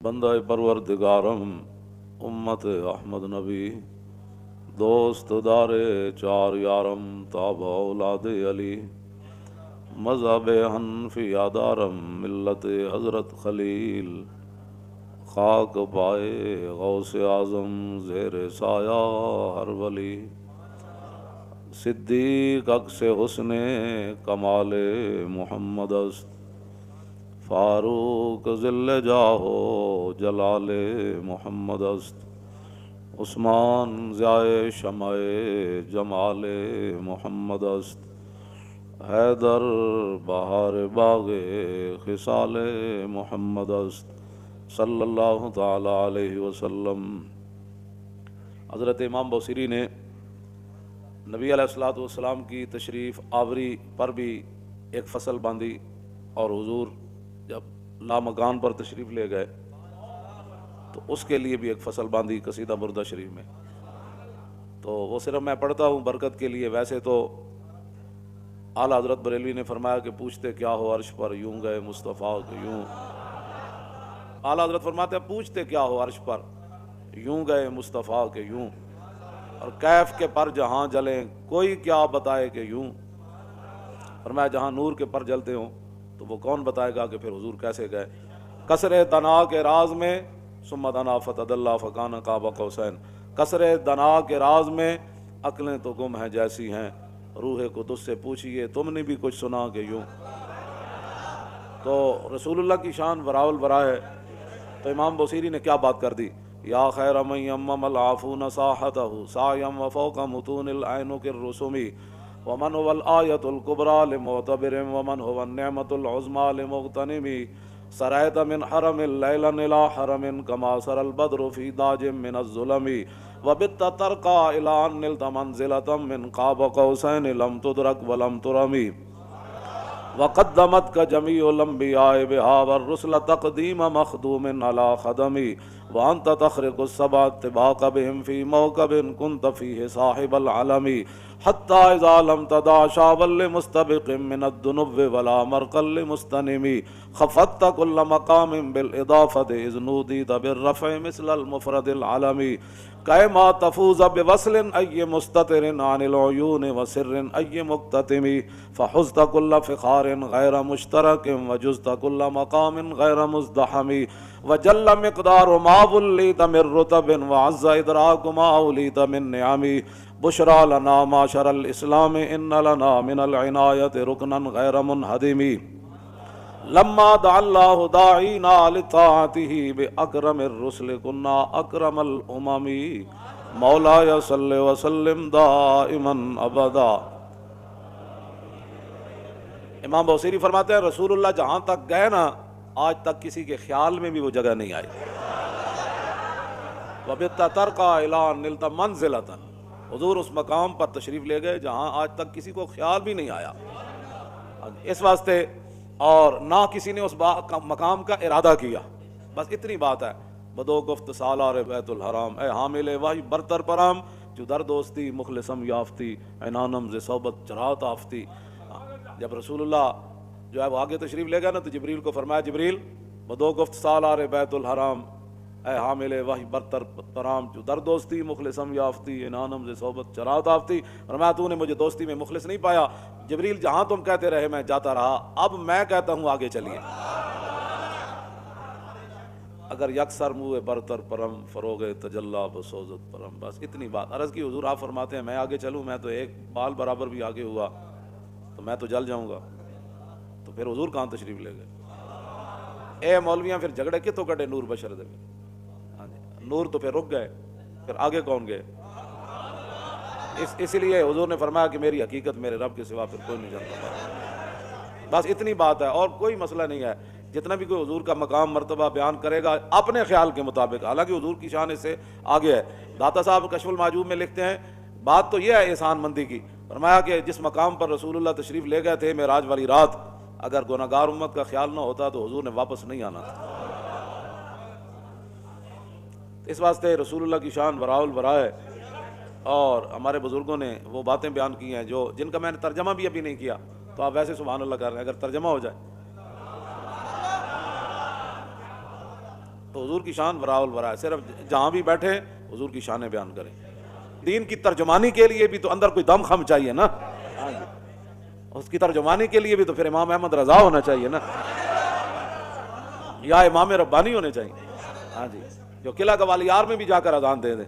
بندہ پروردگارم امت احمد نبی دوست دار چار یارم تاب اولاد علی مذہب حنفی دارم ملت حضرت خلیل خاک پائے غوث اعظم زیر سایہ ہر ولی صدیق عکس حسن کمال محمد است فاروق ذل جاہو جلال محمد است عثمان ضیاء شمع جمال محمد است حیدر بہار باغ خصال محمد است صلی اللہ تعالی علیہ وسلم۔ حضرت امام بوصیری نے نبی علیہ الصلوۃ والسلام کی تشریف آوری پر بھی ایک فصل باندھی، اور حضور جب لامکان پر تشریف لے گئے تو اس کے لیے بھی ایک فصل باندھی قصیدہ بردہ شریف میں۔ تو وہ صرف میں پڑھتا ہوں برکت کے لیے، ویسے تو اعلیٰ حضرت بریلوی نے فرمایا کہ پوچھتے کیا ہو عرش پر یوں گئے مصطفیٰ کہ یوں۔ اعلیٰ حضرت فرماتے ہیں پوچھتے کیا ہو عرش پر یوں گئے مصطفیٰ کہ یوں، اور کیف کے پر جہاں جلیں کوئی کیا بتائے کہ یوں۔ فرمایا جہاں نور کے پر جلتے ہوں تو وہ کون بتائے گا کہ پھر حضور کیسے گئے۔ کسر دنا کے راز میں ثم دنا فتد اللہ فکان قاب قوسین، کسر دنا کے راز میں عقلیں تو گم ہیں جیسی ہیں، روح قدس سے پوچھئے تم نے بھی کچھ سنا کہ یوں۔ تو رسول اللہ کی شان وراء الورا ہے، تو امام بوصیری نے کیا بات کر دی، یا خیر من یمم العافون ساحتہ سایم وفوق متون العینک الرسومی ومن هو الآیت الکبریٰ لمعتبر ومن هو النعمت العظمیٰ لمغتنم سرایت من حرم لیلا الى حرم کما سر البدر فی داج من الظلم وبت ترقى الى ان نلت منزلة من قاب قوسین لم تدرک ولم ترمی وقدمت کا جمیع الانبیاء بها والرسل تقدیم مخدوم على خدمی وانت تخرق السبع طباق بهم في موكب كنت فيه صاحب العلم حتى اذا لم تدع شابا لمستبق من الذنوب ولا مرقا لمستنم خفضت كل مقام بالاضافه اذ نوديت بالرفع مثل المفرد العلمي كما تفوز بوصل اي مستتر عن العيون وسر اي مكتتم فحزت كل فخار غير مشترك وجزت كل مقام غير مزدحم وجل مقدار ما وليت من رتب وعز ادراك ما اوليت من نعم بشرى لنا معشر الاسلام ان لنا من العناية ركنا غير منهدم لما دعا الله داعينا لطاعته باكرم الرسل كنا اكرم الامم مولاي صل وسلم دائما ابدا۔ امام بوصیری فرماتے ہیں رسول اللہ جہاں تک گئے نا آج تک کسی کے خیال میں بھی وہ جگہ نہیں آئی۔ وَبِتَّ تَرْقَى إِلَىٰ أَن نِلْتَ مَنزِلَةً، حضور اس مقام پر تشریف لے گئے جہاں آج تک کسی کو خیال بھی نہیں آیا۔ اس واسطے اور نہ کسی نے اس مقام کا ارادہ کیا، بس اتنی بات ہے۔ بدو گفت سالار بیت الحرام، اے حامل وحی برتر پرام، جو در دوستی مخلصم یافتی عنانم ز صحبت چرات آفتی۔ جب رسول اللہ جو ہے وہ آگے تشریف لے گئے نا تو جبریل کو فرمایا جبریل بدو گفت سالار بیت الحرام، اے حامل وحی برتر پرام، جو در دوستی مخلصم یافتی عنانم ز صحبت چرات آفتی۔ فرمایا تو نے مجھے دوستی میں مخلص نہیں پایا جبریل، جہاں تم کہتے رہے میں جاتا رہا، اب میں کہتا ہوں آگے چلیے۔ اگر یکسر منہ برتر پرم فروغ تجلا بسوزت پرم، بس اتنی بات عرض کی۔ حضور آپ فرماتے ہیں میں آگے چلوں، میں تو ایک بال برابر بھی آگے ہوا تو میں تو جل جاؤں گا، تو پھر حضور کہاں تشریف لے گئے؟ اے مولویاں پھر جھگڑے کتوں کٹے نور بشر دے، ہاں جی نور تو پھر رک گئے، پھر آگے کون گئے؟ اس لیے حضور نے فرمایا کہ میری حقیقت میرے رب کے سوا پھر کوئی نہیں جانتا۔ بس اتنی بات ہے اور کوئی مسئلہ نہیں ہے۔ جتنا بھی کوئی حضور کا مقام مرتبہ بیان کرے گا اپنے خیال کے مطابق، حالانکہ حضور کی شان اس سے آگے ہے۔ داتا صاحب کشف المعجوب میں لکھتے ہیں بات تو یہ ہے احسان مندی کی، فرمایا کہ جس مقام پر رسول اللہ تشریف لے گئے تھے معراج والی رات، اگر گناہگار امت کا خیال نہ ہوتا تو حضور نے واپس نہیں آنا تھا۔ اس واسطے رسول اللہ کی شان وراء الورا ہے، اور ہمارے بزرگوں نے وہ باتیں بیان کی ہیں جو جن کا میں نے ترجمہ بھی ابھی نہیں کیا، تو آپ ویسے سبحان اللہ کر رہے ہیں، اگر ترجمہ ہو جائے تو حضور کی شان وراء الورا ہے، صرف جہاں بھی بیٹھے حضور کی شانیں بیان کریں۔ دین کی ترجمانی کے لیے بھی تو اندر کوئی دم خم چاہیے نا، اس کی ترجمانی کے لیے بھی تو پھر امام احمد رضا ہونا چاہیے نا، یا امام ربانی ہونے چاہیے، ہاں جی، جو قلعہ گوالیار میں بھی جا کر اذان دے دیں،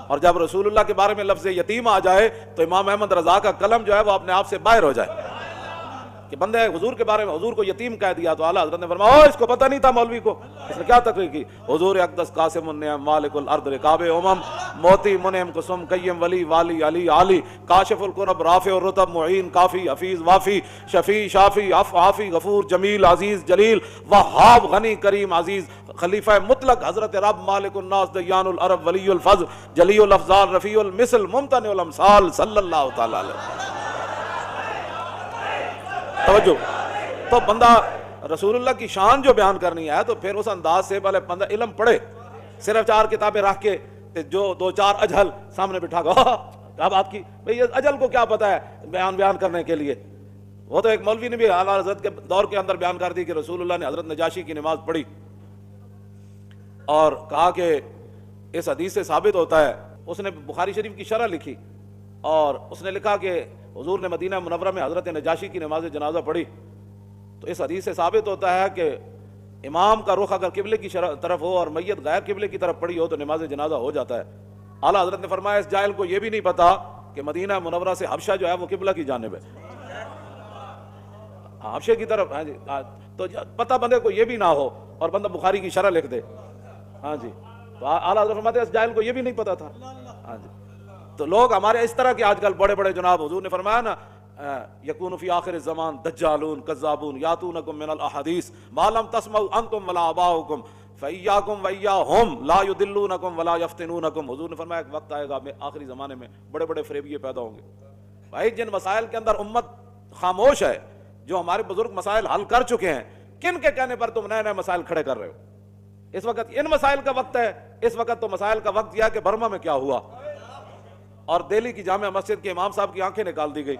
اور جب رسول اللہ کے بارے میں لفظ یتیم آ جائے تو امام احمد رضا کا قلم جو ہے وہ اپنے آپ سے باہر ہو جائے کہ بندے حضور کے بارے میں حضور کو یتیم کہہ دیا تو اعلیٰ حضرت نے فرمایا اس کو پتہ نہیں تھا مولوی کو، اس نے کیا تقریر کی، حضور اقدس قاسم النعم مالک الارض رکاب امم موتی منعم قسم قیم ولی والی علی علی کاشف القرب رافع الرتب معین کافی حفیظ وافی شفیع شافی عافی غفور جمیل عزیز جلیل وہاب غنی کریم عزیز خلیفہ مطلق حضرت رب مالک الناس دیان العرب ولی الفضل جلی الافضال رفیع المثل ممتنع الامثال صلی اللہ تعالی علیہ وسلم۔ توجہ، تو بندہ رسول اللہ کی شان جو بیان کرنی ہے تو پھر اس انداز سے پہلے بندہ علم پڑھے، صرف 4 کتابیں رکھ کے جو 2-4 اجہل سامنے بٹھا گا کیا بات کی بھئی اجہل کو کیا پتا ہے بیان کرنے کے لیے۔ وہ تو ایک مولوی نے بھی اعلیٰ حضرت کے دور کے اندر بیان کر دی کہ رسول اللہ نے حضرت نجاشی کی نماز پڑھی اور کہا کہ اس حدیث سے ثابت ہوتا ہے، اس نے بخاری شریف کی شرح لکھی اور اس نے لکھا کہ حضور نے مدینہ منورہ میں حضرت نجاشی کی نماز جنازہ پڑھی، تو اس حدیث سے ثابت ہوتا ہے کہ امام کا رخ اگر قبلے کی طرف ہو اور میت غیر قبلے کی طرف پڑی ہو تو نماز جنازہ ہو جاتا ہے۔ اعلیٰ حضرت نے فرمایا اس جاہل کو یہ بھی نہیں پتا کہ مدینہ منورہ سے حبشہ جو ہے وہ قبلہ کی جانب ہے، حبشے کی طرف، ہاں جی، تو پتہ بندے کو یہ بھی نہ ہو اور بندہ بخاری کی شرح لکھ دے، ہاں جی، تو اعلیٰ حضرت فرماتے ہیں اس جاہل کو یہ بھی نہیں پتا تھا، ہاں جی۔ تو لوگ ہمارے اس طرح کے آج کل بڑے بڑے جناب، حضور نے فرمایا نا یکون فی آخر الزمان دجالون کذابون یاتونکم من الاحادیث ما لم تسمعوا انتم ولا آباؤکم فایاکم وایاہم لا یضلونکم ولا یفتنونکم۔ حضور نے فرمایا ایک وقت آئے گا میں آخری زمانے میں بڑے بڑے فریبیے پیدا ہوں گے۔ بھائی جن مسائل کے اندر امت خاموش ہے، جو ہمارے بزرگ مسائل حل کر چکے ہیں، کن کے کہنے پر تم نئے نئے مسائل کھڑے کر رہے ہو؟ اس وقت ان مسائل کا وقت ہے، اس وقت تو مسائل کا وقت یہ ہے کہ برما میں کیا ہوا اور دہلی کی جامع مسجد کے امام صاحب کی آنکھیں نکال دی گئی۔